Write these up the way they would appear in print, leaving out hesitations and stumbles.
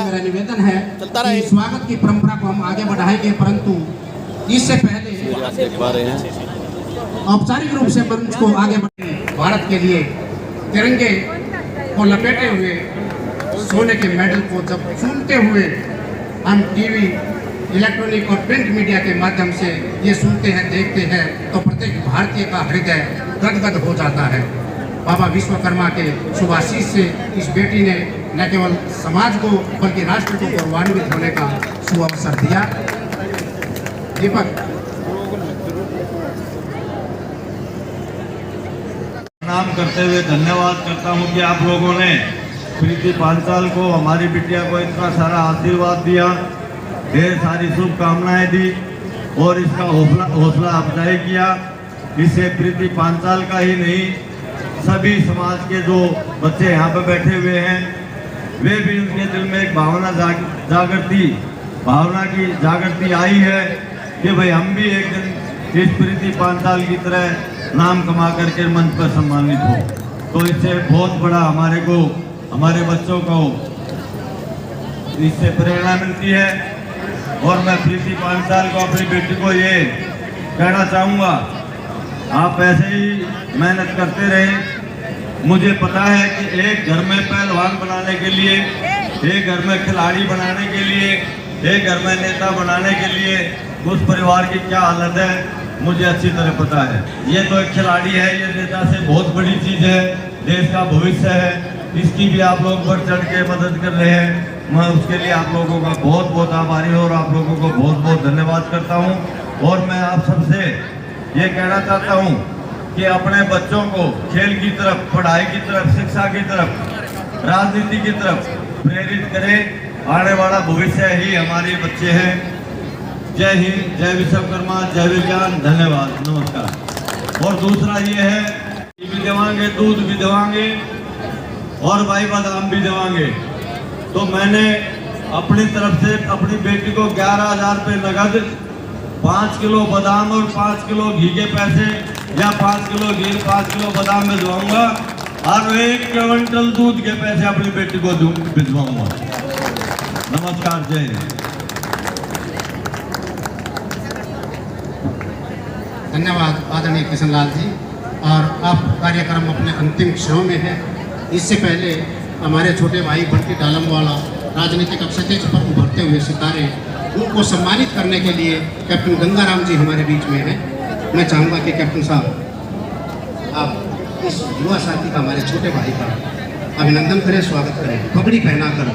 मेरा निवेदन है कि स्वागत की परंपरा को हम आगे बढ़ाएंगे, परंतु इससे पहले औपचारिक रूप से मंच को आगे बढ़े भारत के लिए तिरंगे को लपेटे हुए सोने के मेडल को जब सुनते हुए हम टीवी, इलेक्ट्रॉनिक और प्रिंट मीडिया के माध्यम से ये सुनते हैं, देखते हैं, तो प्रत्येक भारतीय का हृदय गदगद हो जाता है। बाबा विश्वकर्मा के शुभाशीष से इस बेटी ने न केवल समाज को बल्कि राष्ट्र को गौरवान्वित होने का शुभ अवसर दिया। दीपक प्रणाम करते हुए धन्यवाद करता हूं कि आप लोगों ने प्रीति पांचाल को, हमारी बिटिया को इतना सारा आशीर्वाद दिया, ढेर सारी शुभकामनाएं दी और इसका हौसला अफजाई किया। इससे प्रीति पांचाल का ही नहीं, सभी समाज के जो बच्चे यहाँ पर बैठे हुए हैं वे भी उनके दिल में एक भावना की जागृति आई है कि भाई हम भी एक दिन इस प्रीति पांचाल की तरह नाम कमा करके मंच पर सम्मानित हो। तो इससे बहुत बड़ा हमारे बच्चों को इससे प्रेरणा मिलती है। और मैं प्रीति पांचाल को, अपनी बेटी को ये कहना चाहूँगा, आप ऐसे ही मेहनत करते रहे। मुझे पता है कि एक घर में पहलवान बनाने के लिए, एक घर में खिलाड़ी बनाने के लिए, एक घर में नेता बनाने के लिए उस परिवार की क्या हालत है मुझे अच्छी तरह पता है। ये तो एक खिलाड़ी है, ये नेता से बहुत बड़ी चीज़ है, देश का भविष्य है, इसकी भी आप लोग बढ़ चढ़ के मदद कर रहे हैं। मैं उसके लिए आप लोगों का बहुत बहुत आभारी हूँ और आप लोगों को बहुत बहुत धन्यवाद करता हूँ। और मैं आप सबसे ये कहना चाहता हूँ कि अपने बच्चों को खेल की तरफ, पढ़ाई की तरफ, शिक्षा की तरफ, राजनीति की तरफ प्रेरित करें। आने वाला भविष्य ही हमारे बच्चे हैं। जय हिंद, जय विश्वकर्मा, जय विज्ञान, धन्यवाद, नमस्कार। और दूसरा ये है, भी देवांगे, दूध भी देवांगे और भाई बादाम भी देवांगे। तो मैंने अपनी तरफ से अपनी बेटी को 11,000 रुपये नगद, 5 किलो बादाम और 5 किलो घी के पैसे, या 5 किलो घी 5 किलो बादाम भिजवाऊंगा और 1 क्विंटल दूध के पैसे अपनी बेटी को भिजवाऊंगा। नमस्कार, जय हिंद। धन्यवाद आदरणीय किशनलाल जी। और अब कार्यक्रम अपने अंतिम क्षणों में है। इससे पहले हमारे छोटे भाई बंटी डालमवाला, राजनीतिक अक्षतेज पर उभरते हुए सितारे, उनको सम्मानित करने के लिए कैप्टन गंगाराम जी हमारे बीच में हैं। मैं चाहूँगा कि कैप्टन साहब आप इस युवा साथी का, हमारे छोटे भाई का अभिनंदन करें, स्वागत करें, पगड़ी पहनाकर।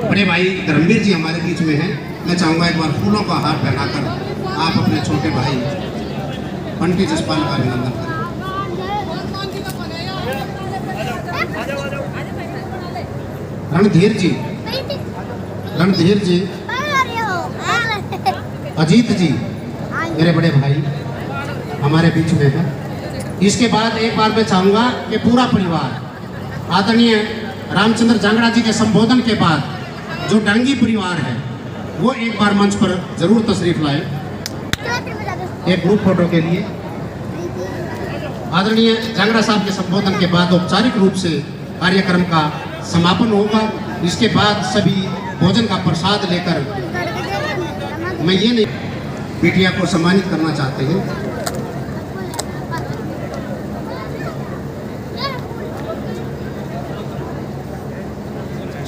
बड़े भाई धर्मवीर जी हमारे बीच में हैं। मैं चाहूँगा एक बार फूलों का हार पहनाकर आप अपने छोटे भाई बंटी जसपाल का अभिनंदन करें। रणधीर जी, अजीत जी मेरे बड़े भाई हमारे बीच में है। इसके बाद एक बार मैं चाहूँगा कि पूरा परिवार आदरणीय रामचंद्र जांगड़ा जी के संबोधन के बाद जो डांगी परिवार है वो एक बार मंच पर जरूर तशरीफ लाए एक ग्रुप फोटो के लिए। आदरणीय जांगड़ा साहब के संबोधन के बाद औपचारिक रूप से कार्यक्रम का समापन होगा। इसके बाद सभी भोजन का प्रसाद लेकर मैं ये नहीं बिटिया को सम्मानित करना चाहते हैं।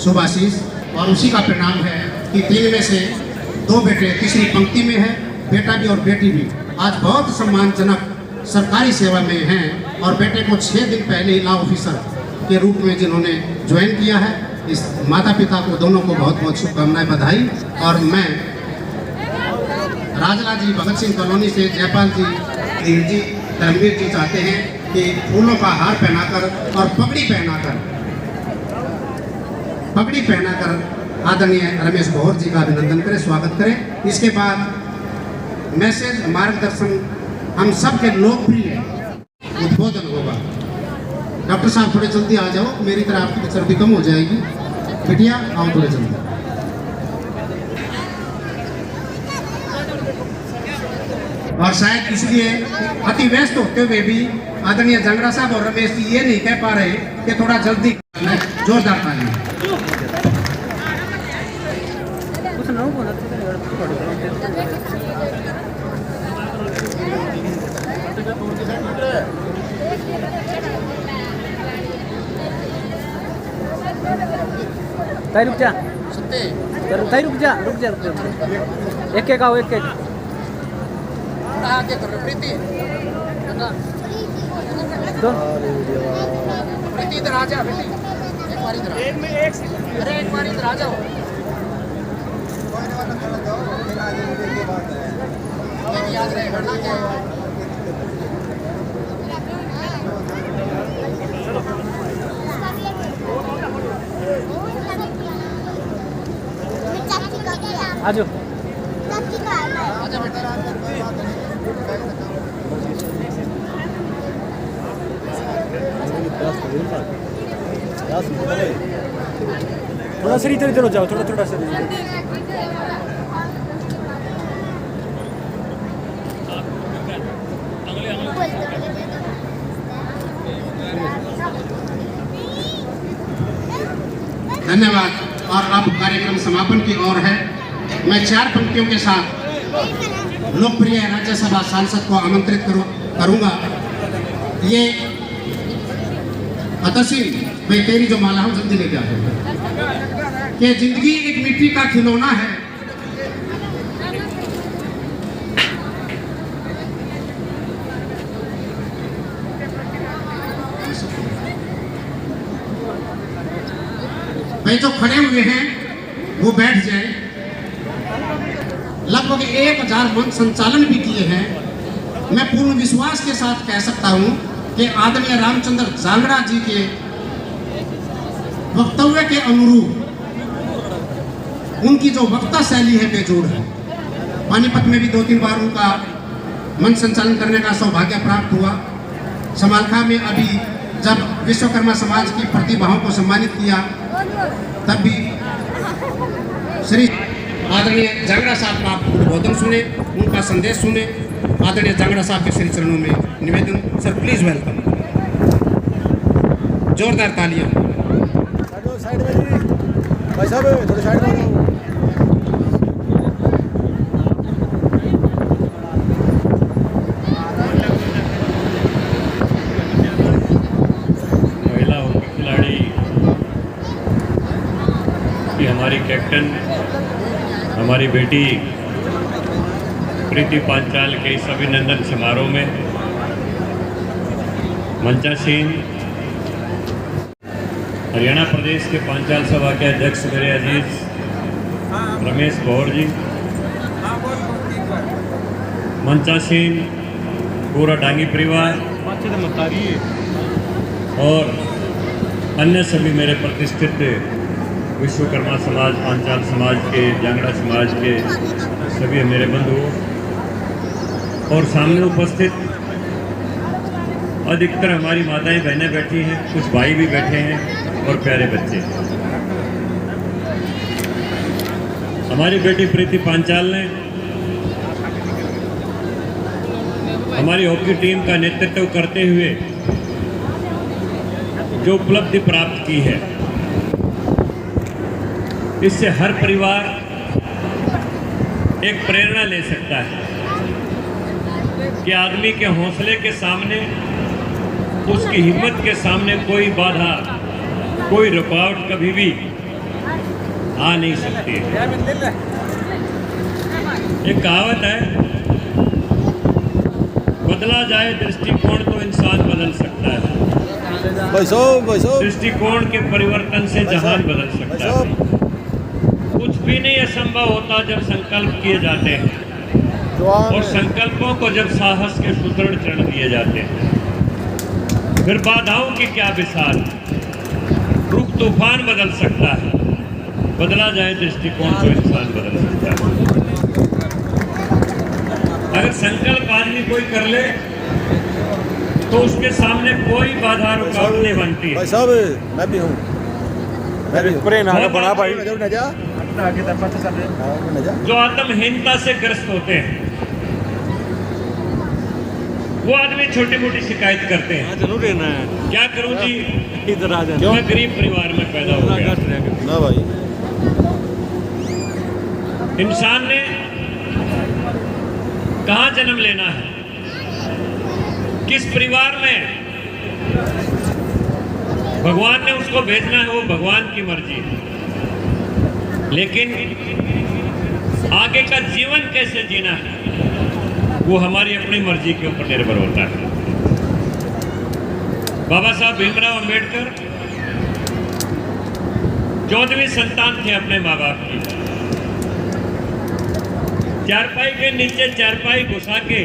शुभ आशीष और उसी का परिणाम है कि 3 में से 2 बेटे तीसरी पंक्ति में है, बेटा भी और बेटी भी आज बहुत सम्मानजनक सरकारी सेवा में हैं और बेटे को 6 दिन पहले ही लॉ ऑफिसर के रूप में जिन्होंने ज्वाइन किया है। इस माता पिता को दोनों को बहुत बहुत शुभकामनाएं, बधाई। और मैं राजला जी भगत सिंह कॉलोनी से जयपाल जी, धीर जी, धर्मवीर जी चाहते हैं कि फूलों का हार पहनाकर और पगड़ी पहनाकर आदरणीय रमेश भौर जी का अभिनंदन करें, स्वागत करें। इसके बाद मैसेज मार्गदर्शन हम सब के लोकप्रिय उद्बोधन होगा। डॉक्टर साहब थोड़े जल्दी आ जाओ, मेरी तरह आपकी सर्दी कम हो जाएगी। बिटिया आओ थोड़े जल्दी। और शायद इसलिए अति व्यस्त होते हुए भी आदरणीय जंगड़ा साहब और रमेश जी ये नहीं कह पा रहे कि थोड़ा जल्दी जोरदार ताली। ताई रुक जा, ताई रुक जा। एक एक आओ, एक एक। प्रीति इधर आ जा बेटी, एक बार इधर आ जाओ। याद रहेगा ना क्या? आजो थोड़ा सा इधर हो जाओ, थोड़ा सा धन्यवाद। और अब कार्यक्रम समापन की ओर है। मैं 4 पंक्तियों के साथ लोकप्रिय राज्यसभा सांसद को आमंत्रित करूंगा। ये अतसीम भाई तेरी जो माला हूं जल्दी लेके आते हैं कि जिंदगी एक मिट्टी का खिलौना है। भाई जो खड़े हुए हैं वो बैठ जाए। लगभग 1000 मंच संचालन भी किए हैं। मैं पूर्ण विश्वास के साथ कह सकता हूं कि आदरणीय रामचंद्र जांगड़ा जी के वक्तव्य के अनुरूप उनकी जो वक्ता शैली है बेजोड़ है। पानीपत में भी 2-3 बार उनका मंच संचालन करने का सौभाग्य प्राप्त हुआ। समालखा में अभी जब विश्वकर्मा समाज की प्रतिभाओं को सम्मानित किया तब भी श्री आदरणीय जांगड़ा साहब का उद्बोधन सुने, उनका संदेश सुने। आदरणीय जांगड़ा साहब के श्री चरणों में निवेदन। Sir please welcome. जोरदार तालियां। साइड में जी भाई साहब, थोड़ी साइड में। महिला हॉकी खिलाड़ी की हमारी कैप्टन, हमारी बेटी प्रीति पांचाल के इस अभिनंदन समारोह में मंचासीन हरियाणा प्रदेश के पांचाल सभा के अध्यक्ष मेरे अजीज रमेश भौर जी, मंचासीन पूरा डांगी परिवार और अन्य सभी मेरे प्रतिष्ठित विश्वकर्मा समाज, पांचाल समाज के, जांगड़ा समाज के सभी मेरे बंधु और सामने उपस्थित अधिकतर हमारी माताएं बहनें बैठी हैं, कुछ भाई भी बैठे हैं और प्यारे बच्चे। हमारी बेटी प्रीति पांचाल ने हमारी हॉकी टीम का नेतृत्व करते हुए जो उपलब्धि प्राप्त की है, इससे हर परिवार एक प्रेरणा ले सकता है कि आदमी के हौसले के सामने, उसकी हिम्मत के सामने कोई बाधा, कोई रुकावट कभी भी आ नहीं सकती है। एक कहावत है, बदला जाए दृष्टिकोण तो इंसान बदल सकता है। दृष्टिकोण के परिवर्तन से जहान बदल सकता है। कुछ भी नहीं असंभव होता जब संकल्प किए जाते हैं और संकल्पों को जब साहस के सुदृढ़ चरण दिए जाते हैं, फिर बाधाओं की क्या विशाल, रुख तूफान बदल सकता है। बदला जाए दृष्टिकोण तो इंसान बदल सकता है। अगर संकल्प आदमी कोई कर ले तो उसके सामने कोई बाधा रुकावट नहीं बनती। भाई साहब मैं भी हूँ, बड़ा भाई जो आत्महीनता से ग्रस्त होते हैं वो आदमी छोटी मोटी शिकायत करते हैं, जरूर रहना है, क्या करूं जी, इधर आ मैं गरीब परिवार में पैदा हो गया। ना भाई इंसान ने कहाँ जन्म लेना है, किस परिवार में भगवान ने उसको भेजना है, वो भगवान की मर्जी है। लेकिन आगे का जीवन कैसे जीना है वो हमारी अपनी मर्जी के ऊपर निर्भर होता है। बाबा साहब भीमराव अंबेडकर 14वीं संतान थे अपने माँ बाप की। चारपाई के नीचे चारपाई घुसा के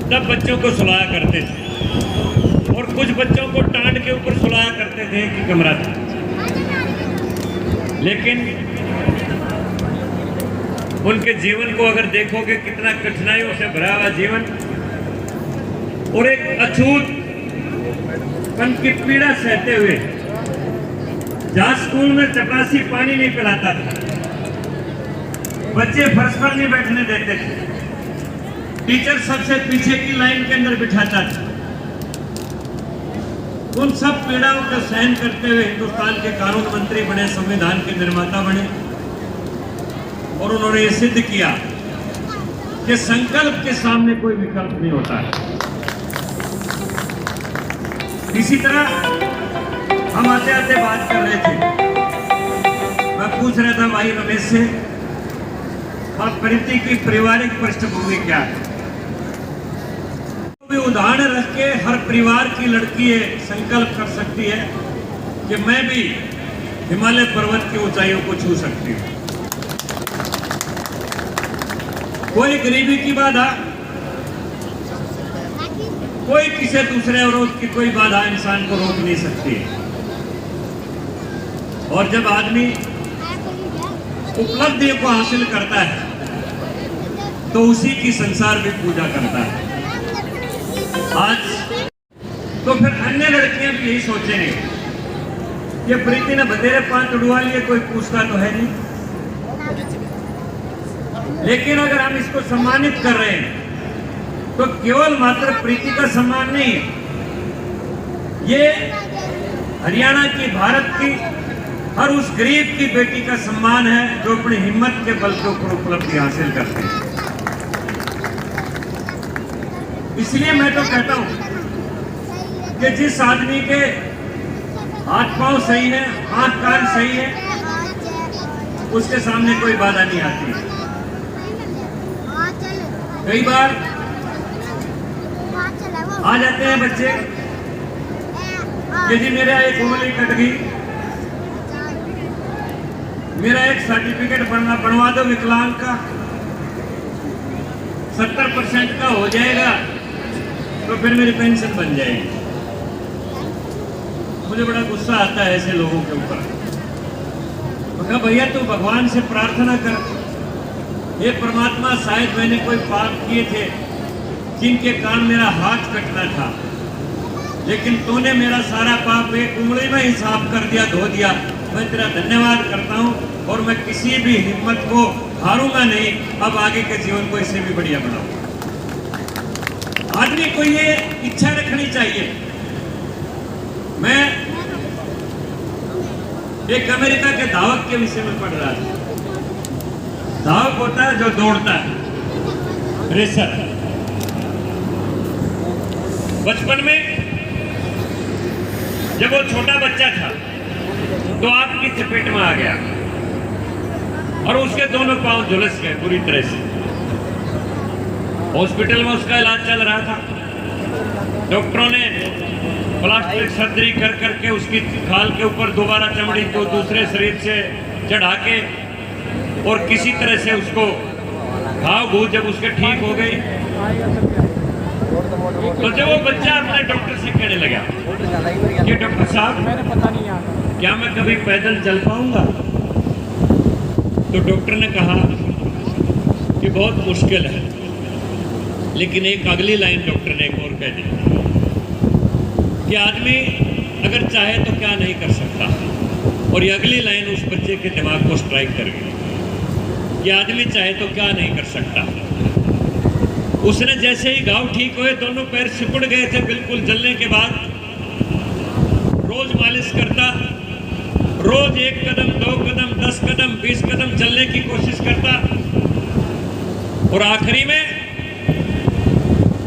तब बच्चों को सुलाया करते थे और कुछ बच्चों को टांड के ऊपर सुलाया करते थे कि कमरा था। लेकिन उनके जीवन को अगर देखोगे, कितना कठिनाइयों से भरा हुआ जीवन और एक अछूत पन की पीड़ा सहते हुए, जहां स्कूल में चपरासी पानी नहीं पिलाता था, बच्चे फर्श पर नहीं बैठने देते थे, टीचर सबसे पीछे की लाइन के अंदर बिठाता था। उन सब पीड़ाओं का सहन करते हुए हिंदुस्तान के कानून मंत्री बने, संविधान के निर्माता बने और उन्होंने ये सिद्ध किया कि संकल्प के सामने कोई विकल्प नहीं होता है। इसी तरह हम आते आते बात कर रहे थे, मैं पूछ रहा था भाई रमेश से, और प्रीति की पारिवारिक पृष्ठभूमि क्या है। भी उदाहरण रख के हर परिवार की लड़की ये संकल्प कर सकती है कि मैं भी हिमालय पर्वत की ऊंचाइयों को छू सकती हूँ। कोई गरीबी की बाधा, कोई किसी दूसरे अवरोध की कोई बाधा इंसान को रोक नहीं सकती। और जब आदमी उपलब्धियों को हासिल करता है तो उसी की संसार भी पूजा करता है। आज तो फिर अन्य लड़कियां भी यही सोचेंगे, ये प्रीति ने बतेरे पांच उड़वा लिए, कोई पूछता तो है नहीं। लेकिन अगर हम इसको सम्मानित कर रहे हैं तो केवल मात्र प्रीति का सम्मान नहीं है, ये हरियाणा की, भारत की हर उस गरीब की बेटी का सम्मान है जो अपनी हिम्मत के बल के ऊपर उपलब्धि हासिल करते हैं। इसलिए मैं तो कहता हूं कि जिस आदमी के हाथ पांव सही है, आंख कान सही है, उसके सामने कोई बाधा नहीं आती। कई बार आ जाते हैं बच्चे कि जी मेरा एक उंगली कट गई, मेरा एक सर्टिफिकेट बनवा दो विकलांग का, 70% का हो जाएगा तो फिर मेरी पेंशन बन जाएगी। मुझे बड़ा गुस्सा आता है ऐसे लोगों के ऊपर। तो कहा भैया तू भगवान से प्रार्थना कर, हे परमात्मा शायद मैंने कोई पाप किए थे जिनके कारण मेरा हाथ कटना था, लेकिन तूने मेरा सारा पाप एक उंगली में ही साफ कर दिया, धो दिया। मैं तेरा धन्यवाद करता हूँ और मैं किसी भी हिम्मत को हारूंगा नहीं, अब आगे के जीवन को इससे भी बढ़िया बनाऊंगा। आदमी को ये इच्छा रखनी चाहिए, मैं एक अमेरिका के धावक के विषय में पढ़ रहा था। धावक होता है जो दौड़ता है, रेसर। बचपन में जब वो छोटा बच्चा था तो आपकी चपेट में आ गया और उसके दोनों पांव झुलस गए बुरी तरह से। हॉस्पिटल में उसका इलाज चल रहा था। डॉक्टरों ने प्लास्टिक सर्जरी कर करके उसकी खाल के ऊपर दोबारा चमड़ी को दूसरे शरीर से चढ़ा के और किसी तरह से उसको घाव घूस जब उसके ठीक हो गई तो जब वो बच्चा अपने डॉक्टर से कहने लगा कि डॉक्टर साहब क्या मैं कभी पैदल चल पाऊंगा, तो डॉक्टर ने कहा कि बहुत मुश्किल है। लेकिन एक अगली लाइन डॉक्टर ने एक और कह दी कि आदमी अगर चाहे तो क्या नहीं कर सकता। और ये अगली लाइन उस बच्चे के दिमाग को स्ट्राइक कर गई कि आदमी चाहे तो क्या नहीं कर सकता। उसने जैसे ही घाव ठीक हुए, दोनों पैर सिकुड़ गए थे बिल्कुल जलने के बाद, रोज मालिश करता, रोज 1 कदम 2 कदम 10 कदम 20 कदम चलने की कोशिश करता और आखिरी में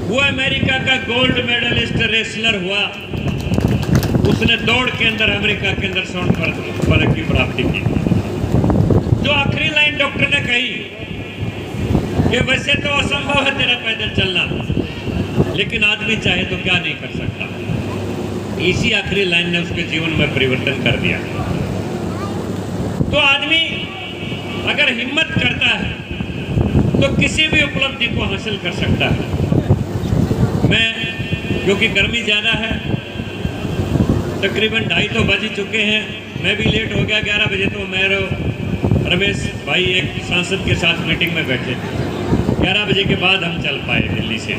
वो अमेरिका का गोल्ड मेडलिस्ट रेसलर हुआ। उसने दौड़ के अंदर अमेरिका के अंदर स्वर्ण पदक की प्राप्ति की। जो आखिरी लाइन डॉक्टर ने कही कि वैसे तो असंभव है तेरा पैदल चलना, लेकिन आदमी चाहे तो क्या नहीं कर सकता। इसी आखिरी लाइन ने उसके जीवन में परिवर्तन कर दिया। तो आदमी अगर हिम्मत करता है तो किसी भी उपलब्धि को हासिल कर सकता है। मैं, क्योंकि गर्मी ज़्यादा है, तकरीबन 2:30 बज चुके हैं, मैं भी लेट हो गया। 11 बजे तो मेरे रमेश भाई एक सांसद के साथ मीटिंग में बैठे थे। 11 बजे के बाद हम चल पाए दिल्ली से।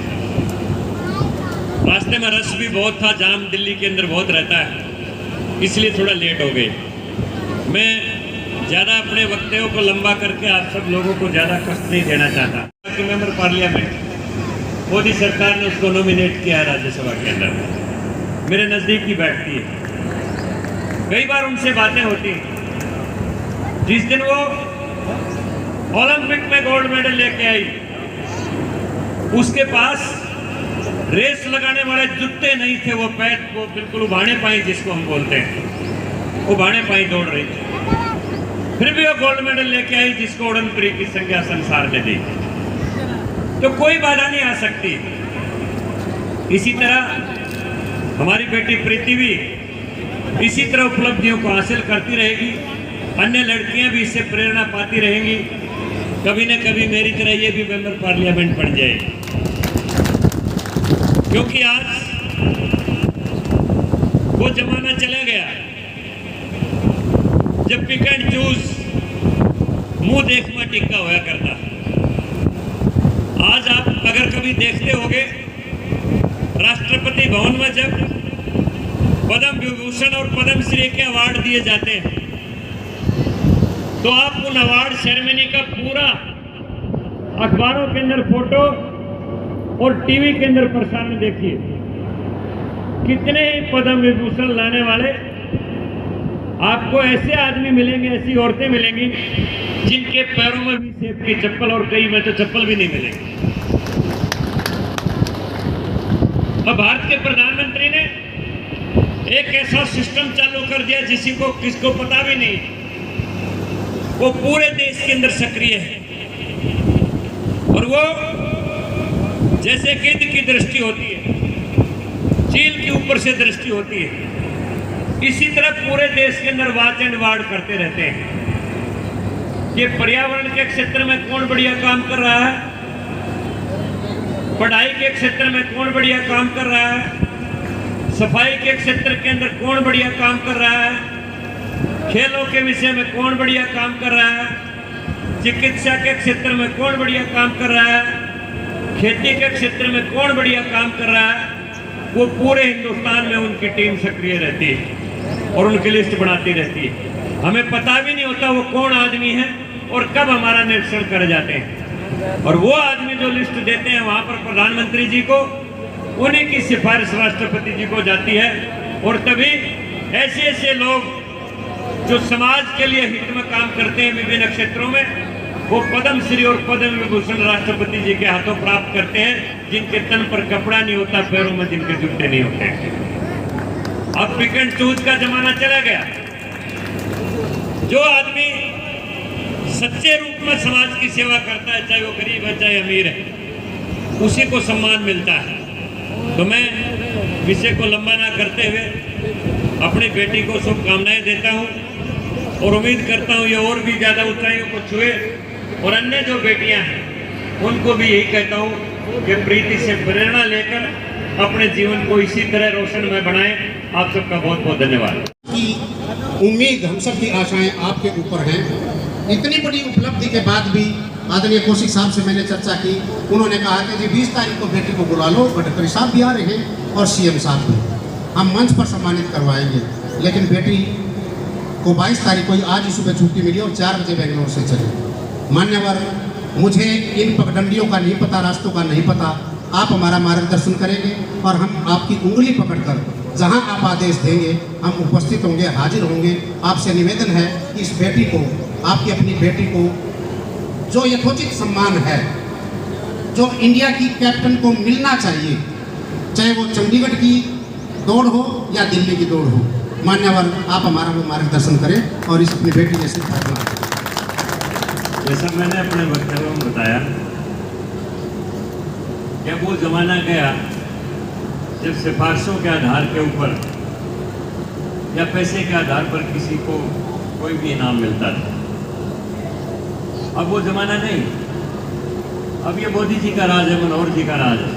रास्ते में रश भी बहुत था, जाम दिल्ली के अंदर बहुत रहता है, इसलिए थोड़ा लेट हो गए। मैं ज़्यादा अपने वक्तव्यों को लंबा करके आप सब लोगों को ज़्यादा कष्ट नहीं देना चाहता कि मेंबर पार्लियामेंट मोदी सरकार ने उसको नॉमिनेट किया है राज्यसभा के अंदर। मेरे नज़दीक ही बैठती है, कई बार उनसे बातें होती हैं। जिस दिन वो ओलंपिक में गोल्ड मेडल लेके आई, उसके पास रेस लगाने वाले जूते नहीं थे। वो पैर को बिल्कुल उभाने पाई, जिसको हम बोलते हैं, उभाने पाई दौड़ रही थी। फिर भी वो गोल्ड मेडल लेके आई, जिसको उड़न प्री की संज्ञा संसार ने दी। तो कोई बाधा नहीं आ सकती। इसी तरह हमारी बेटी प्रीति भी इसी तरह उपलब्धियों को हासिल करती रहेगी। अन्य लड़कियां भी इससे प्रेरणा पाती रहेंगी। कभी न कभी मेरी तरह ये भी मेंबर पार्लियामेंट बन जाएगी। क्योंकि आज वो जमाना चला गया जब पिक एंड चूज मुंह देखना टिक्का होया करता। आज आप अगर कभी देखते होंगे, राष्ट्रपति भवन में जब पद्म विभूषण और पद्म श्री के अवार्ड दिए जाते हैं, तो आप उन अवार्ड सेरेमनी का पूरा अखबारों के अंदर फोटो और टीवी के अंदर प्रसारण देखिए। कितने ही पद्म विभूषण लाने वाले आपको ऐसे आदमी मिलेंगे, ऐसी औरतें मिलेंगी जिनके पैरों में भी सेब की चप्पल, और कई में तो चप्पल भी नहीं मिलेगी। अब भारत के प्रधानमंत्री ने एक ऐसा सिस्टम चालू कर दिया किसको पता भी नहीं, वो पूरे देश के अंदर सक्रिय है। और वो जैसे गिद्ध की दृष्टि होती है, चील के ऊपर से दृष्टि होती है, इसी तरह पूरे देश के अंदर वॉच एंड वार्ड करते रहते हैं कि पर्यावरण के क्षेत्र में कौन बढ़िया काम कर रहा है, पढ़ाई के क्षेत्र में कौन बढ़िया काम कर रहा है, सफाई के क्षेत्र के अंदर कौन बढ़िया काम कर रहा है, खेलों के विषय में कौन बढ़िया काम कर रहा है, चिकित्सा के क्षेत्र में कौन बढ़िया काम कर रहा है, खेती के क्षेत्र में कौन बढ़िया काम कर रहा है। वो पूरे हिंदुस्तान में उनकी टीम सक्रिय रहती है और उनकी लिस्ट बनाती रहती है। हमें पता भी नहीं होता वो कौन आदमी है और कब हमारा निरीक्षण कर जाते हैं। और वो आदमी जो लिस्ट देते हैं वहाँ पर प्रधानमंत्री जी को, उन्हीं की सिफारिश राष्ट्रपति जी को जाती है। और तभी ऐसे ऐसे लोग जो समाज के लिए हित में काम करते हैं विभिन्न क्षेत्रों में, वो पद्म श्री और पद्म विभूषण राष्ट्रपति जी के हाथों प्राप्त करते हैं, जिनके तन पर कपड़ा नहीं होता, पैरों में जिनके जूते नहीं होते। अब पिक एंड चूज का जमाना चला गया। जो आदमी सच्चे रूप में समाज की सेवा करता है, चाहे वो गरीब है चाहे अमीर है, उसी को सम्मान मिलता है। तो मैं विषय को लंबा ना करते हुए अपनी बेटी को शुभकामनाएं देता हूं और उम्मीद करता हूं ये और भी ज्यादा ऊंचाइयों को छुए। और अन्य जो बेटियां हैं उनको भी यही कहता हूं कि प्रीति से प्रेरणा लेकर अपने जीवन को इसी तरह रोशनमय बनाएं। आप सबका बहुत बहुत धन्यवाद। की उम्मीद, हम सब की आशाएं आपके ऊपर हैं। इतनी बड़ी उपलब्धि के बाद भी आदरणीय कौशिक साहब से मैंने चर्चा की, उन्होंने कहा कि जी 20 तारीख को बेटी को बुला लो, गडकरी साहब भी आ रहे हैं और सीएम साहब भी, हम मंच पर सम्मानित करवाएंगे। लेकिन बेटी को 22 तारीख को आज ही सुबह छुट्टी मिली और 4 बजे बेंगलोर से चली। मान्यवर, मुझे इन पगडंडियों का नहीं पता, रास्तों का नहीं पता, आप हमारा मार्गदर्शन करेंगे और हम आपकी उंगली पकड़कर जहां आप आदेश देंगे हम उपस्थित होंगे, हाजिर होंगे। आपसे निवेदन है कि इस बेटी को, आपकी अपनी बेटी को जो यथोचित सम्मान है, जो इंडिया की कैप्टन को मिलना चाहिए, चाहे वो चंडीगढ़ की दौड़ हो या दिल्ली की दौड़ हो, मान्यवर आप हमारा वो मार्गदर्शन करें और इस अपनी बेटी जैसे फैसला। जैसा मैंने अपने वक्तव्य में बताया, क्या वो जमाना गया जब सिफारिशों के आधार के ऊपर या पैसे के आधार पर किसी को कोई भी इनाम मिलता था। अब वो जमाना नहीं, अब ये मोदी जी का राज है, मनोहर जी का राज है।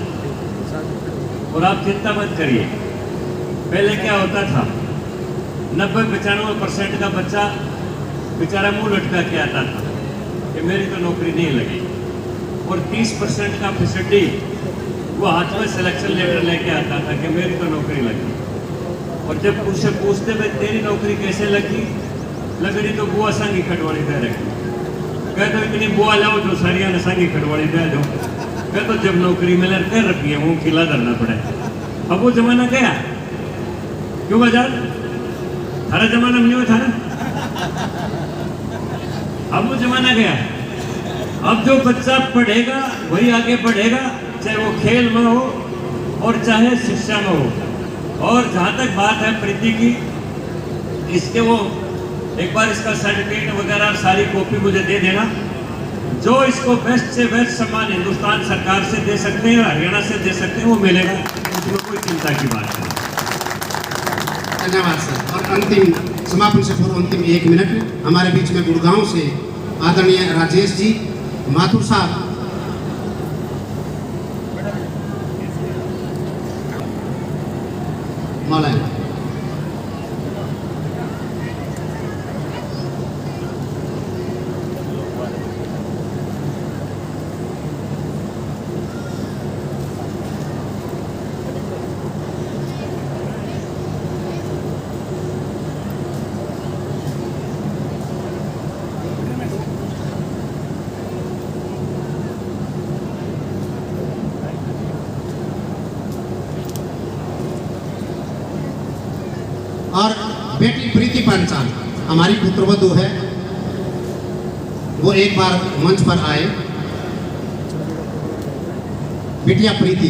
और आप चिंता मत करिए, पहले क्या होता था, 90-95% का बच्चा बेचारा मुंह लटका के आता था कि मेरी तो नौकरी नहीं लगी, और 30% का फैसिलिटी वो हाथ में सिलेक्शन लेटर लेके आता था कि मेरी तो नौकरी लगी। और जब उससे पूछते भाई तेरी नौकरी कैसे लगी, लगड़ी तो बुआ संगी खटवाड़ी दे रखी। कह तो इतनी बुआ लाओ जो सारिया ने संगी खटवाड़ी दे दो। कह तो जब नौकरी मिले कर रखी है वो खिला धरना पड़े। अब वो जमाना गया, क्यों बाजार हरा जमाना में नहीं था ना, अब वो जमाना गया। अब जो बच्चा पढ़ेगा वही आगे बढ़ेगा, चाहे वो खेल में हो और चाहे शिक्षा में हो। और जहाँ तक बात है प्रीति की, इसके वो एक बार इसका सर्टिफिकेट वगैरह सारी कॉपी मुझे दे देना। जो इसको बेस्ट से बेस्ट सम्मान हिंदुस्तान सरकार से दे सकते हैं, हरियाणा से दे सकते हैं, वो मिलेगा, उसमें कोई चिंता की बात नहीं। धन्यवाद सर। और अंतिम समापन से पूर्व अंतिम 1 मिनट हमारे बीच में गुड़गांव से आदरणीय राजेश जी माथुर साहब, मौलाना। और बेटी प्रीति पंचाल हमारी पुत्रवधू है, वो एक बार मंच पर आए। बिटिया प्रीति।